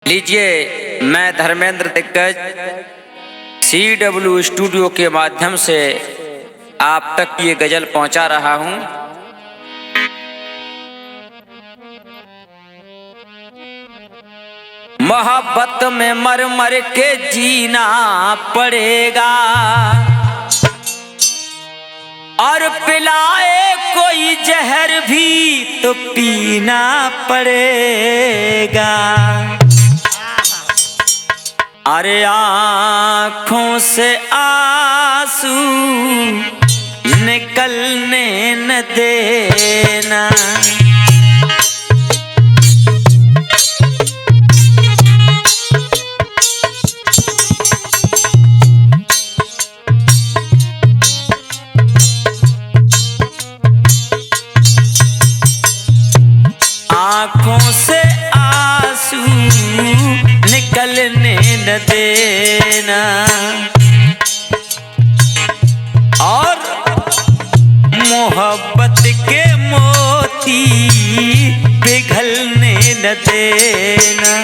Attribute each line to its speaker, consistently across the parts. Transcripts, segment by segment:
Speaker 1: लीजिए, मैं धर्मेंद्र दिग्गज CW स्टूडियो के माध्यम से आप तक ये गजल पहुंचा रहा हूं। मोहब्बत में मर मर के जीना पड़ेगा और पिलाए कोई जहर भी तो पीना पड़ेगा। अरे आँखों से आंसू निकलने न देना, आँखों से आंसू निकलने न देना और मोहब्बत के मोती पिघलने न देना।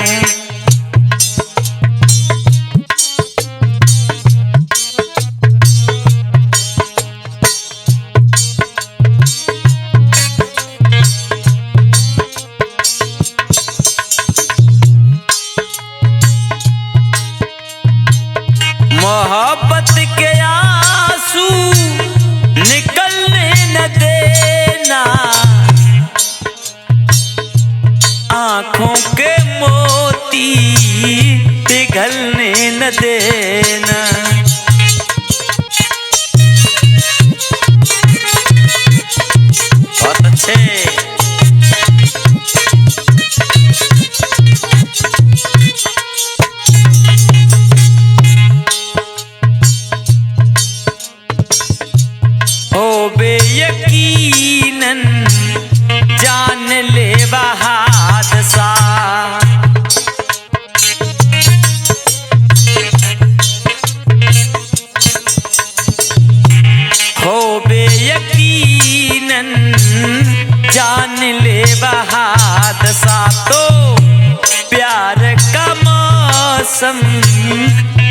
Speaker 1: मोहब्बत के आंसू निकलने न देना, आँखों के मोती पिघलने न देना। बहुत अच्छे। यकीनन जान ले हादसा, हो बेयकीनन जान ले हादसा तो प्यार का मौसम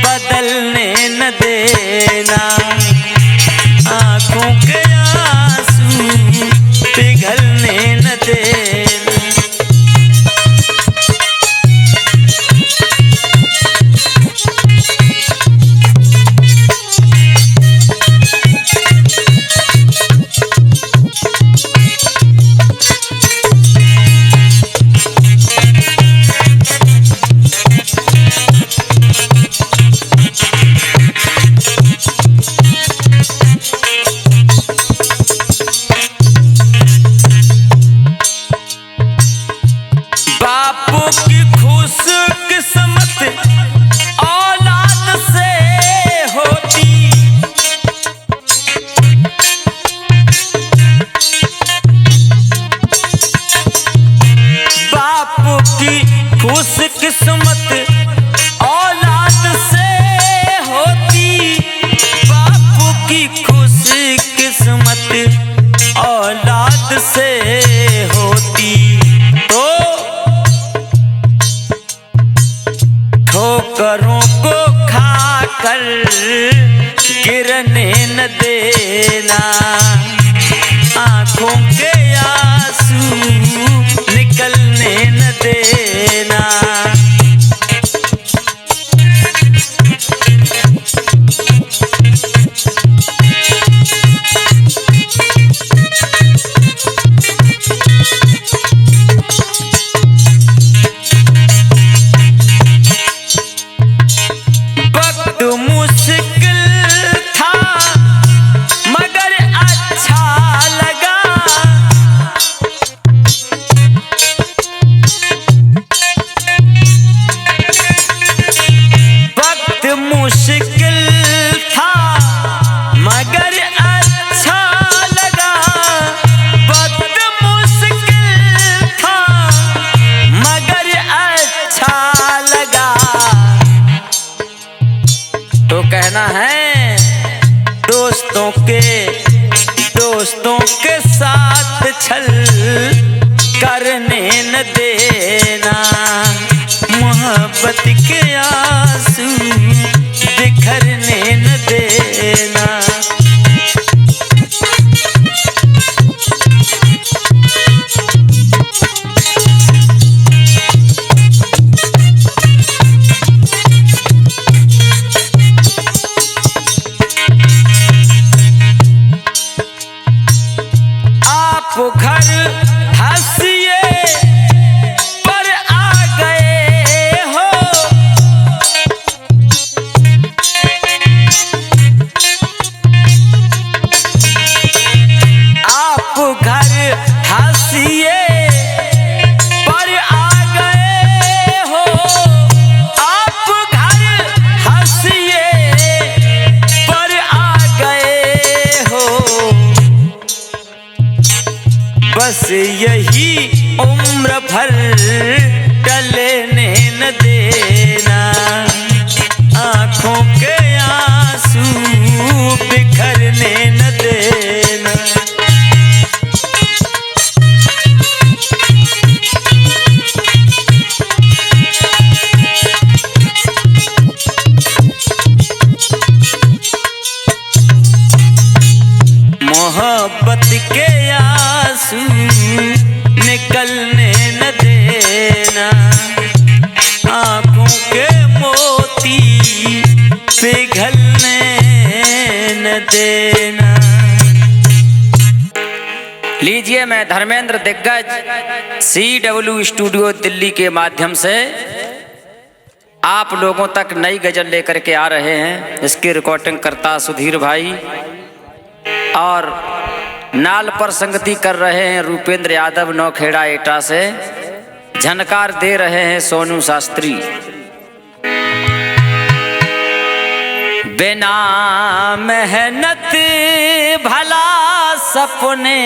Speaker 1: बदलने न देना, आँखों के आंसू पिघलने न देना। बापों की खुशकिस्मत औलाद से होती, बापों की खुशकिस्मत औलाद से होती, बापों की खुशकिस्मत औलाद से होती तो ठोकरों को खाकर गिरने न देना, आँखों के आंसू निकलने न देना। मुश्किल था मगर अच्छा लगा, वक्त मुश्किल था मगर अच्छा लगा, वक्त मुश्किल था मगर अच्छा लगा तो कहना है दोस्तों के साथ छल करने न देना। मोहब्बत के आंसू बिखरने न देना। आप घर हंसिए पर आ गए हो, आप घर हंसिए पर आ गए हो, आप घर हंसिए पर आ गए हो। बस यही उम्र भर टलने न देना, आंखों के आंसू बिखरने न देना। मोहब्बत के आंसू निकलने न देना, आंखों के मोती पिघलने न देना। लीजिए, मैं धर्मेंद्र दिग्गज CW स्टूडियो दिल्ली के माध्यम से आप लोगों तक नई गजल लेकर के आ रहे हैं। इसकी रिकॉर्डिंग करता सुधीर भाई और नाल पर संगति कर रहे हैं रूपेंद्र यादव नौखेड़ा एटा से, झनकार दे रहे हैं सोनू शास्त्री। बिना मेहनत भला सपने,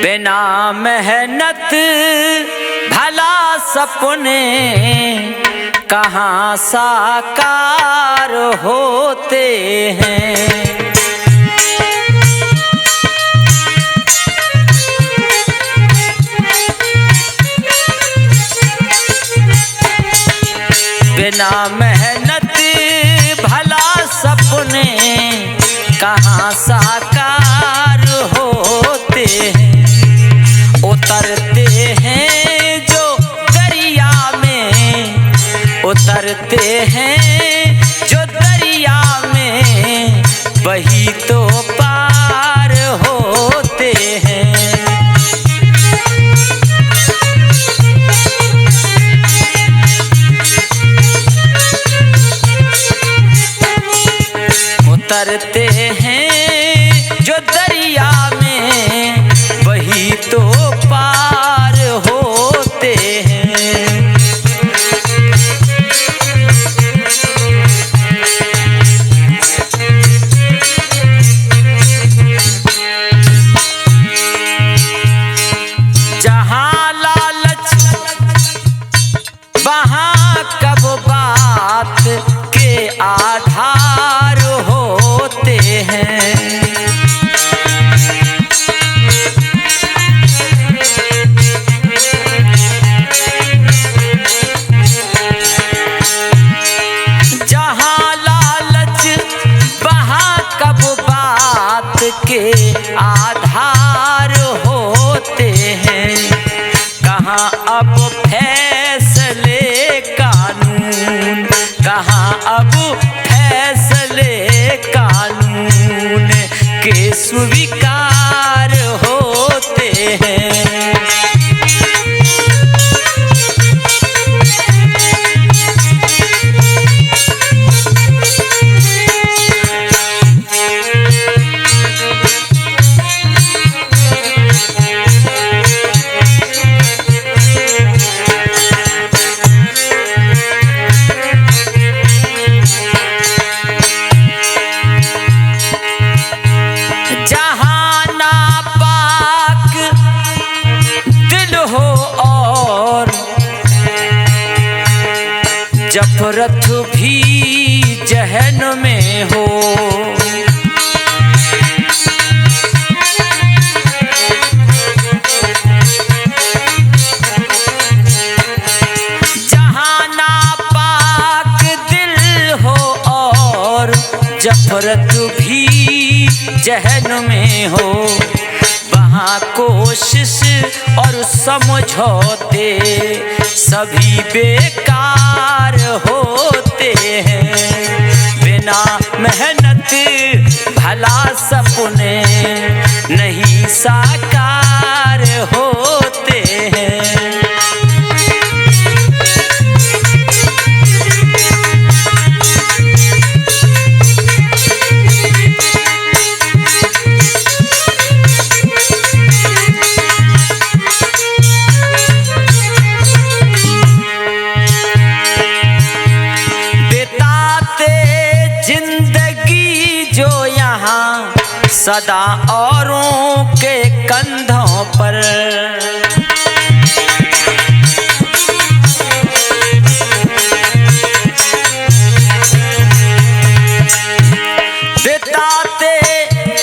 Speaker 1: बिना मेहनत भला सपने कहाँ साकार होते हैं। बिना मेहनत भला सपने कहाँ साकार होते हैं। उतरते हैं जो दरिया में, उतरते हैं जो दरिया में, वही तो पार होते हैं। उतरते हैं जो दरिया में, वही तो पार होते हैं। जहाँ लालच वहाँ कब बात के आधार होते हैं। जहाँ लालच वहाँ कब बात के आधार होते हैं। कहाँ अब फैसले कानून, कहाँ अब फैसले कानून के स्वीकार होते हैं। जफरत भी जहन में हो, नफरत भी जहन में हो, वहाँ कोशिश और समझौते सभी बेकार होते हैं। बिना मेहनत भला सपने नहीं साकार होते हैं। सदा औरों के कंधों पर, बिताते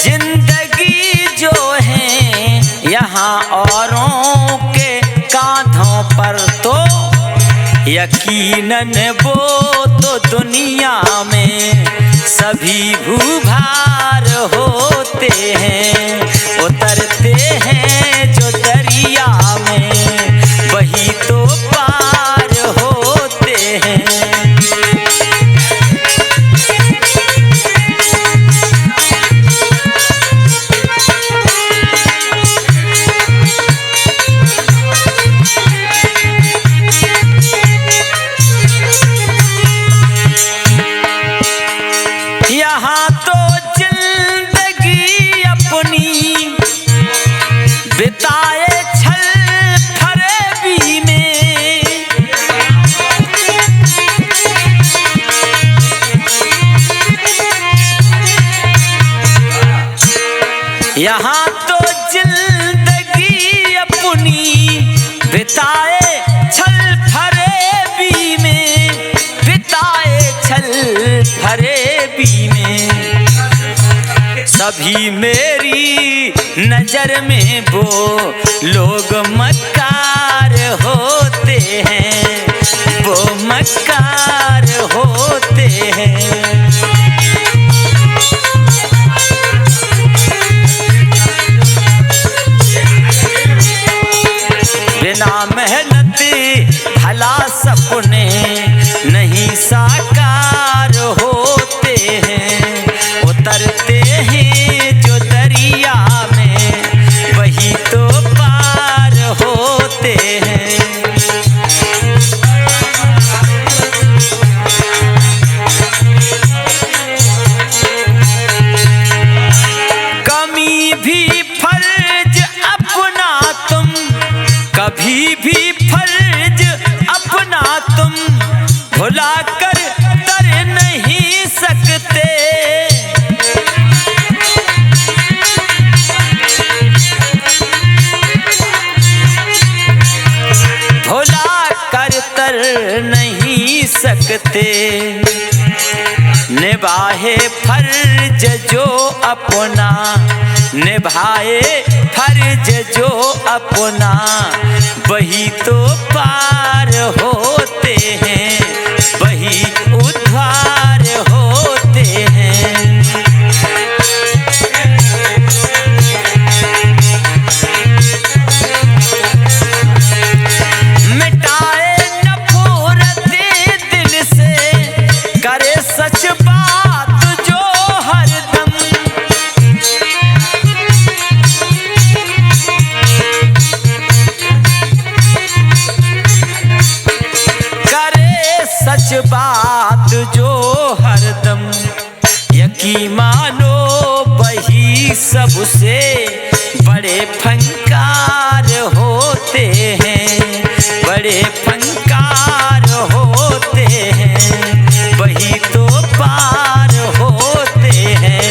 Speaker 1: जिंदगी जो है यहाँ औरों के कांधों पर, तो यकीनन वो तो दुनिया में सभी भूभार होते हैं। उतरते हैं जो दरिया में वही तो पार होते हैं। यहाँ तो जिंदगी अपनी बिताए छल फरेबी में, यहाँ तो जिंदगी अपनी बिताए छल फरेबी में, बिताए छल फरेबी में। सभी मेरी नजर में वो लोग मक्कार होते हैं, वो मक्कार होते हैं। बिना मेहनत भला सपने नहीं साकार होते हैं। उतरते हैं जो दरिया में वही तो पार होते हैं। कमी भी फर्ज अपना तुम, कभी भी फर्ज अपना तुम भुला कर तर नहीं सकते। भुला कर तर नहीं सकते। निभाए फर्ज जो अपना, निभाए फर्ज जो अपना वही तो पार होते हैं, वही उद्धार होते हैं। मिटाए नफरतें दिल से, करे सच बात जो हरदम, करे सच बात जो हरदम। यकीन मानो वही सबसे बड़े फंकार होते हैं, बड़े फंकार होते हैं। वही तो पार होते हैं,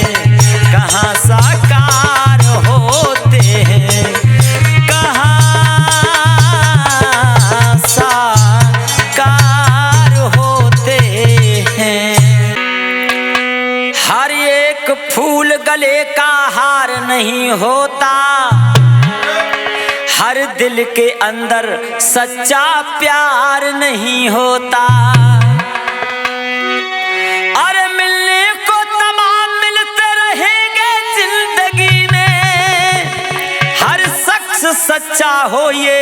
Speaker 1: कहाँ साकार होते हैं, कहाँ साकार होते हैं। हर एक फूल गले का हार नहीं होता, हर दिल के अंदर सच्चा प्यार नहीं होता। अरे मिलने को तमाम चाहो ये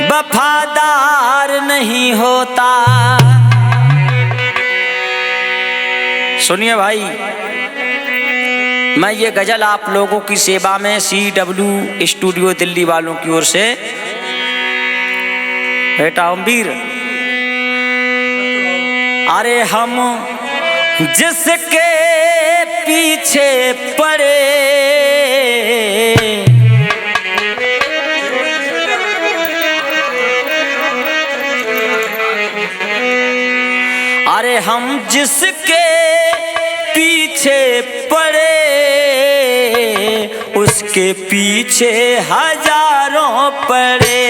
Speaker 1: वफादार नहीं होता। सुनिए भाई, मैं ये गजल आप लोगों की सेवा में CW स्टूडियो दिल्ली वालों की ओर से बेटा ओमवीर, अरे हम जिसके पीछे पड़े अरे हम जिसके पीछे पड़े उसके पीछे हजारों पड़े।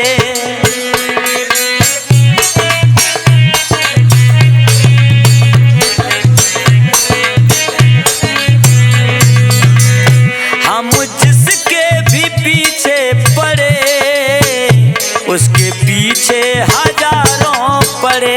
Speaker 1: हम जिसके भी पीछे पड़े उसके पीछे हजारों पड़े।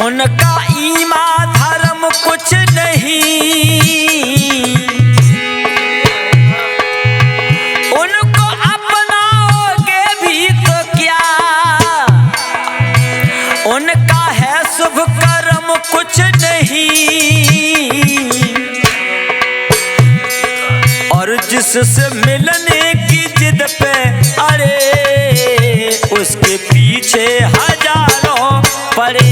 Speaker 1: उनका ईमान धर्म कुछ नहीं, उनको अपनाओगे भी तो क्या, उनका है शुभ कर्म कुछ नहीं। और जिससे मिलने की जिद पे अरे उसके पीछे हजारों पड़े।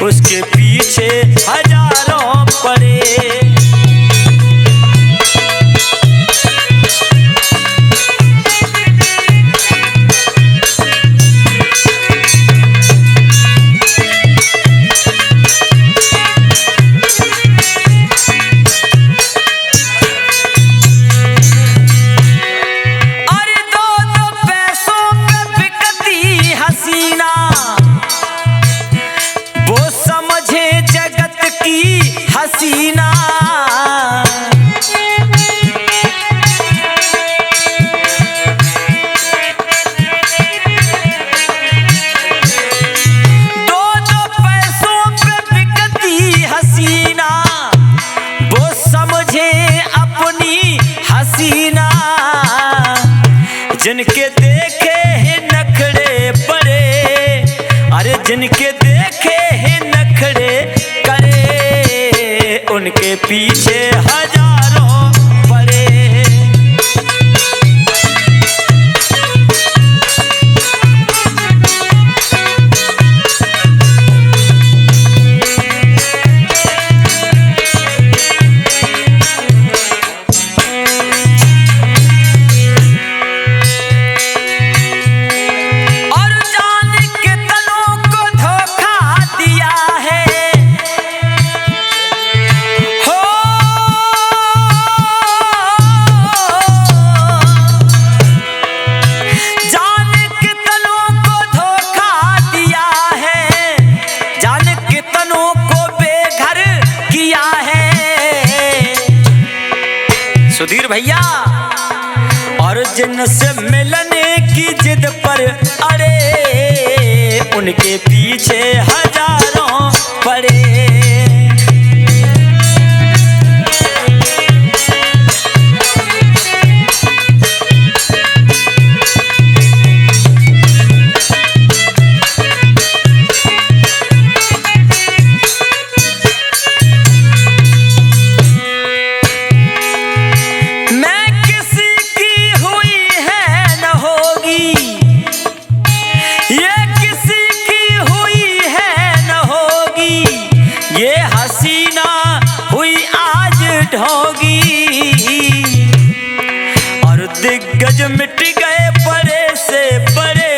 Speaker 1: उसके पीछे हजारों पड़े। अरे दो पैसों पे बिकती हसीना वो समझे जगत की हसीना। दो पैसों पे बिकती हसीना वो समझे अपनी हसीना। जिनके देखे हैं नखरे बड़े अरे जिनके देखे हैं नखरे करे उनके पीछे हजारों पड़े। सुधीर भैया, और जिनसे मिलने की जिद पर अरे उनके पीछे हजारों पड़े। और दिग्गज मिट गए बड़े से बड़े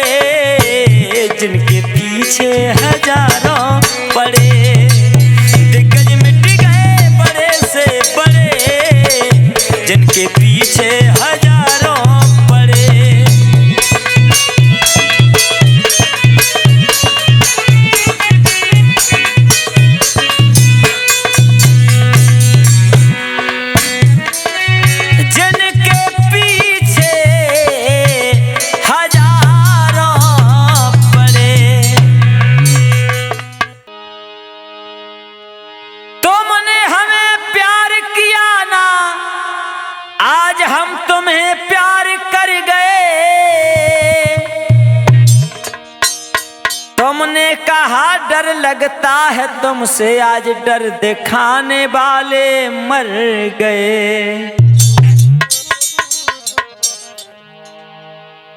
Speaker 1: जिनके पीछे हजारों पड़े। दिग्गज मिट गए बड़े से बड़े जिनके जिनके पीछे हजारों पड़े। हम तुम्हें प्यार कर गए, तुमने कहा डर लगता है तुमसे, आज डर दिखाने वाले मर गए।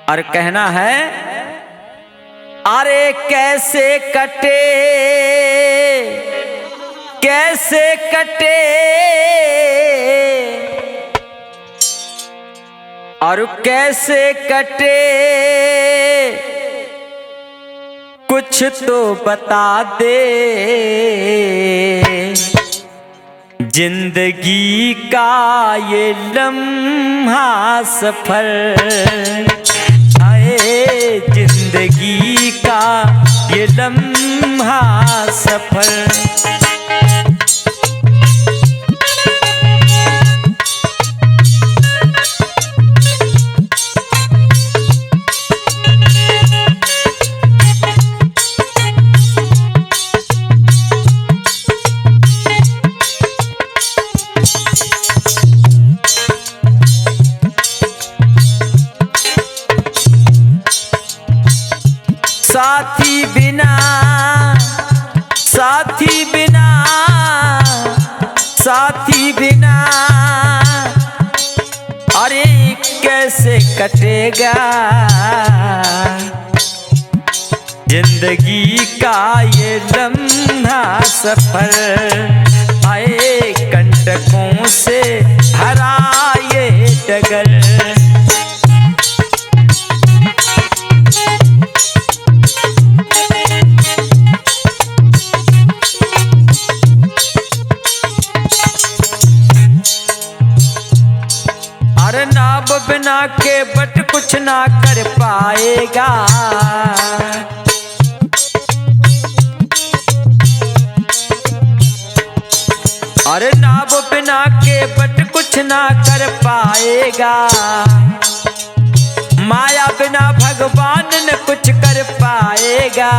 Speaker 1: और कहना है अरे कैसे कटे कैसे कटे, और कैसे कटे कुछ तो बता दे, जिंदगी का ये लम्हा सफर, आए जिंदगी का ये लम्हा सफर। साथी बिना साथी बिना साथी बिना, अरे कैसे कटेगा जिंदगी का ये लम्हा सफर, आए कंटकों से हरा ये डगर। नाव बिना के बट कुछ ना कर पाएगा, अरे नाव बिना के बट कुछ ना कर पाएगा, माया बिना भगवान न कुछ कर पाएगा।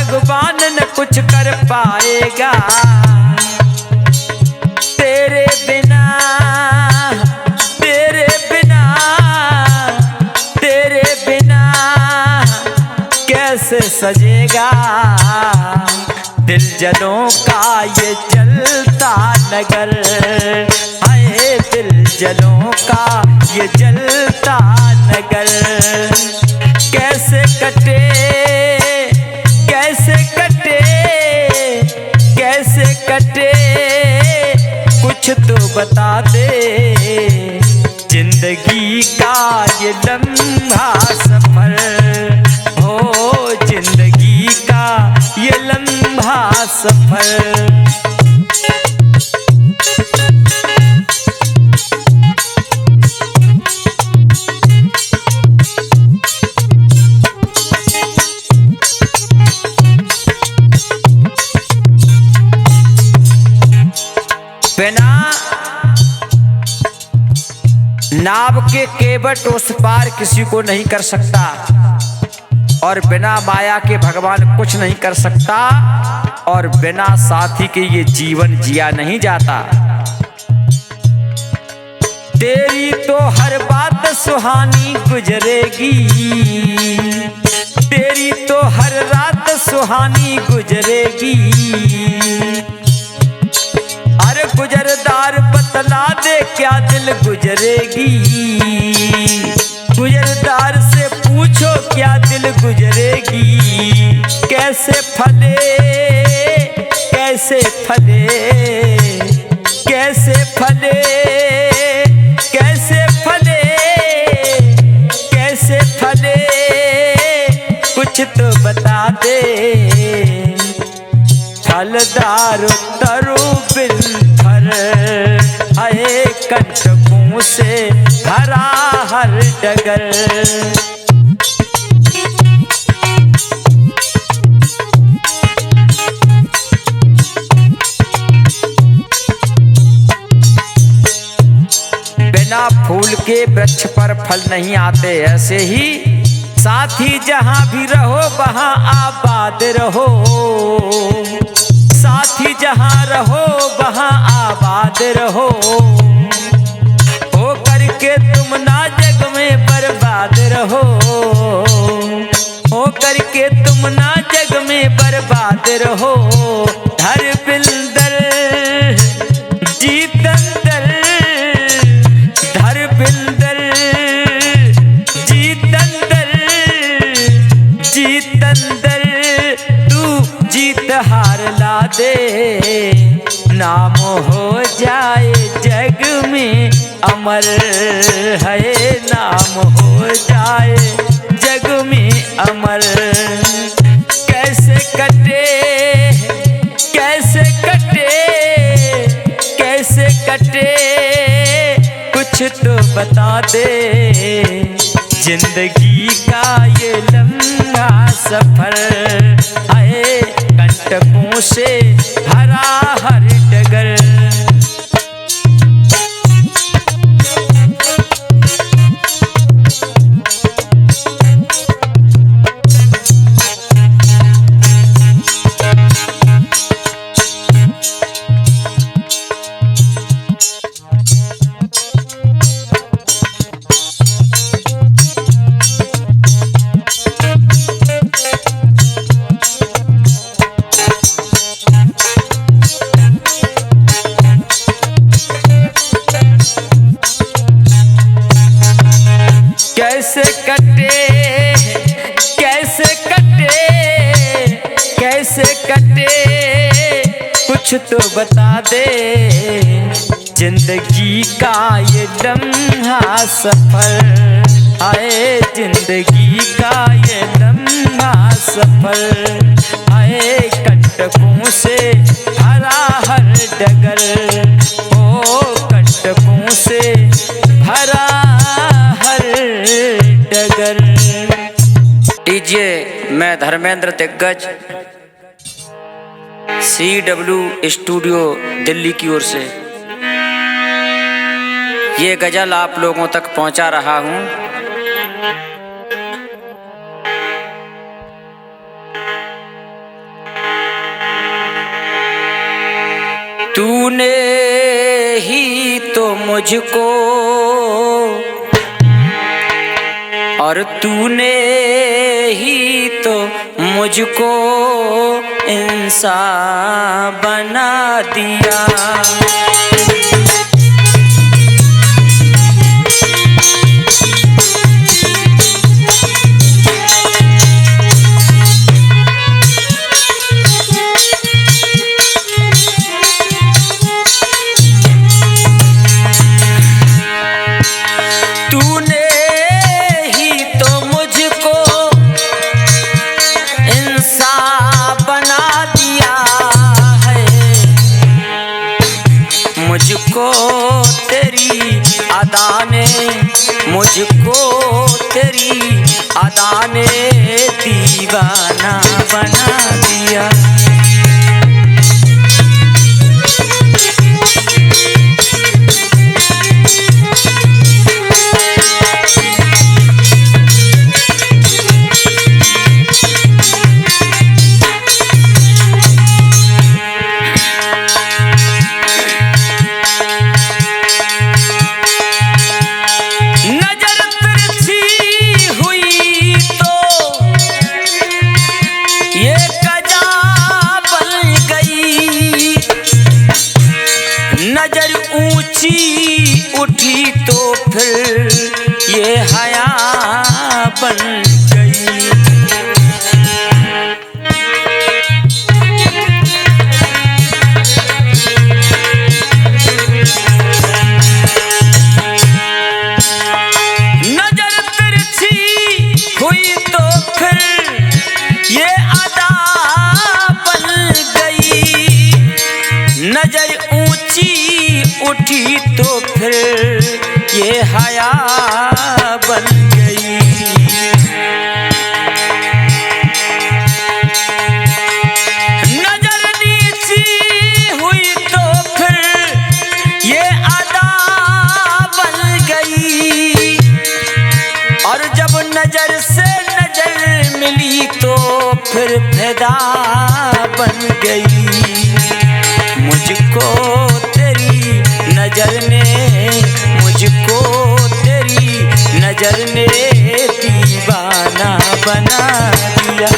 Speaker 1: भगवान न कुछ कर पाएगा, तेरे बिना तेरे बिना तेरे बिना कैसे सजेगा दिल जनों का ये जलता नगर, हाय दिल जनों का ये जलता नगर। कैसे कटे कैसे कटे कैसे कटे कुछ तो बता दे, जिंदगी का ये लम्हा सफर, हो जिंदगी का ये लम्हा सफर। बिना नाव के केवट उस पार किसी को नहीं कर सकता, और बिना माया के भगवान कुछ नहीं कर सकता, और बिना साथी के ये जीवन जिया नहीं जाता। तेरी तो हर बात सुहानी गुजरेगी, तेरी तो हर रात सुहानी गुजरेगी, गुजरदार बतला दे क्या दिल गुजरेगी, गुजरदार से पूछो क्या दिल गुजरेगी। कैसे फले कैसे फले कैसे फले कैसे फले कुछ तो बता दे। फलदार तरु बिन फर आए कंटकों से भरा हर डगर। बिना फूल के वृक्ष पर फल नहीं आते, ऐसे ही साथी जहां भी रहो वहां आबाद रहो। साथी जहां रहो वहां आबाद रहो। हो करके तुम ना जग में बर्बाद रहो। हो करके तुम ना जग में बर्बाद रहो। हर बिल्दर जीतंदर धर बिल्दर जीतंदर जीतंदर तू जीत हार ला दे। नाम हो जाए जग में अमर है, नाम हो जाए जग में अमर। कैसे कटे कैसे कटे कैसे कटे कुछ तो बता दे। जिंदगी का ये लंबा सफर आए कंटकों से भरा हर डगर। कैसे कटे कैसे कटे कैसे कटे कुछ तो बता दे। जिंदगी का ये लम्हा सफर आए जिंदगी का ये लम्हा सफर आए कंटकों से भरा हर डगर। ओ कंटकों से भरा डगर। लीजिए मैं धर्मेंद्र दिग्गज CW स्टूडियो दिल्ली की ओर से ये गजल आप लोगों तक पहुंचा रहा हूं। तूने ही तो मुझको और तूने ही तो मुझको इंसान बना दिया। मुझको तेरी अदा ने मुझको तेरी अदा ने दीवाना बना दिया। नजर ऊंची उठी तो फिर ये हया बन गई। नजर तिरछी हुई तो फिर फिर ये हया बन गई। नजर नीची हुई तो फिर ये अदा बन गई, और जब नजर से नजर मिली तो फिर फिदा बन गई। मुझको तेरी नजर ने, मुझको तेरी नजर ने दीवाना बना दिया।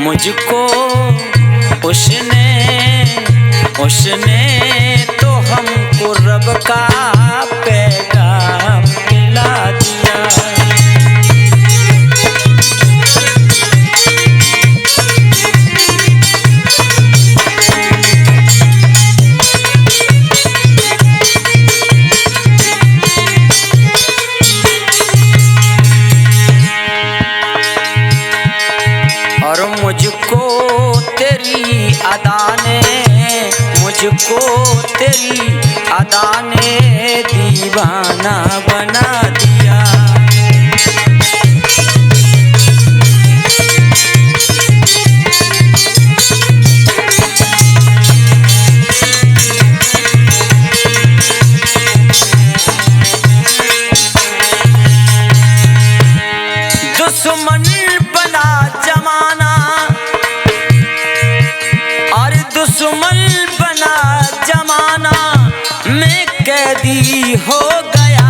Speaker 1: मुझको उसने तो हमको रब का पैगाम खिला दिया। और मुझको तेरी अदा ने, मुझको तेरी अदा ने दीवाना बना दिया। दुश्मन बना जमाना, और दुश्मन बना जमाना, मैं कैदी हो गया।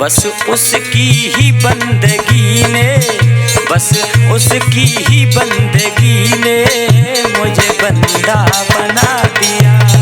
Speaker 1: बस उसकी ही बंदगी ने, बस उसकी ही बंदगी ने मुझे बंदा बना दिया।